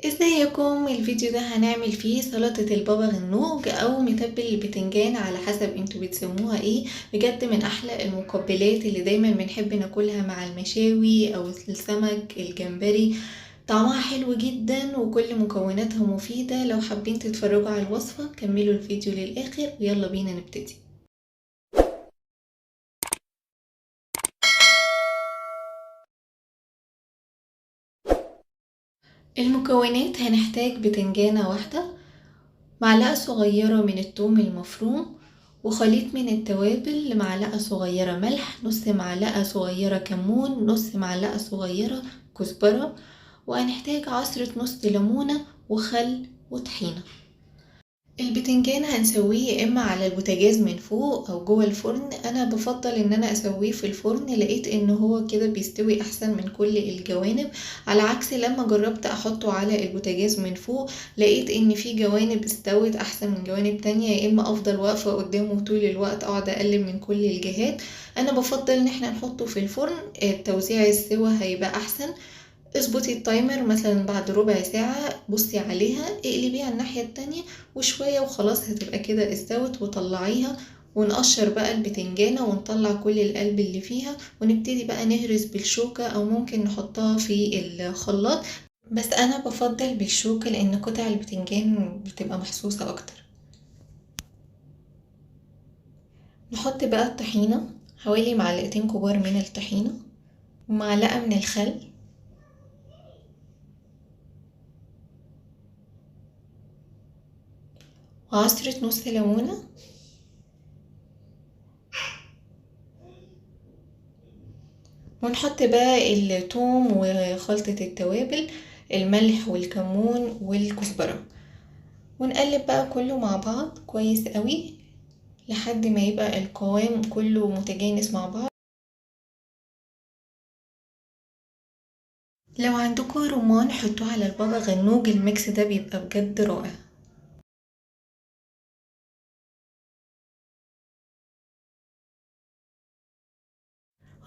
ازيكم؟ الفيديو ده هنعمل فيه سلطة البابا غنوج او متبل البتنجان على حسب انتوا بتسموها ايه. بجد من احلى المقبلات اللي دايما بنحب ناكلها مع المشاوي او السمك الجمبري. طعمها حلو جدا وكل مكوناتها مفيدة. لو حابين تتفرجوا على الوصفة كملوا الفيديو للاخر ويلا بينا نبتدي. المكونات: هنحتاج بتنجانة واحدة، معلقة صغيرة من الثوم المفروم، وخليط من التوابل، معلقة صغيرة ملح، نص معلقة صغيرة كمون، نص معلقة صغيرة كزبرة، وهنحتاج عصرة نص ليمونة وخل وطحينة. البتنجان هنسويه يا اما على البوتاجاز من فوق او جوه الفرن. انا بفضل ان انا اسويه في الفرن، لقيت ان هو كده بيستوي احسن من كل الجوانب، على عكس لما جربت احطه على البوتاجاز من فوق لقيت ان في جوانب استوت احسن من جوانب تانية، يا اما افضل واقفة قدامه طول الوقت اقعد اقلب من كل الجهات. انا بفضل ان احنا نحطه في الفرن، توزيع السوا هيبقى احسن. اظبطي التايمر مثلا بعد ربع ساعة، بصي عليها اقلبيها الناحية التانية وشوية وخلاص هتبقى كده استوت، وطلعيها ونقشر بقى البتنجانة ونطلع كل القلب اللي فيها، ونبتدي بقى نهرس بالشوكة او ممكن نحطها في الخلاط، بس انا بفضل بالشوكة لان قطع البتنجان بتبقى محسوسة اكتر. نحط بقى الطحينة، حوالي معلقتين كبار من الطحينة، ومعلقة من الخل، وعصرة نص ليمونة، ونحط بقى الثوم وخلطة التوابل، الملح والكمون والكزبرة، ونقلب بقى كله مع بعض كويس قوي لحد ما يبقى القوام كله متجانس مع بعض. لو عندكم رمان حطوه على البابا غنوج، الميكس ده بيبقى بجد رائع.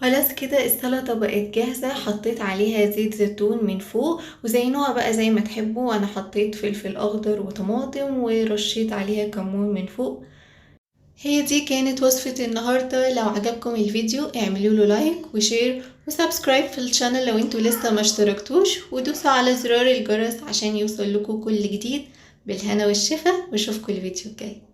خلاص كده السلطة بقت جاهزة، حطيت عليها زيت زيتون من فوق وزينوها بقى زي ما تحبوا. انا حطيت فلفل اخضر وطماطم ورشيت عليها كمون من فوق. هي دي كانت وصفة النهاردة. لو عجبكم الفيديو اعملوا له لايك وشير وسبسكرايب في الشانل لو انتوا لسه ما اشتركتوش، ودوسوا على زرار الجرس عشان يوصل لكم كل جديد. بالهنا والشفا، واشوفكم الفيديو الجاي.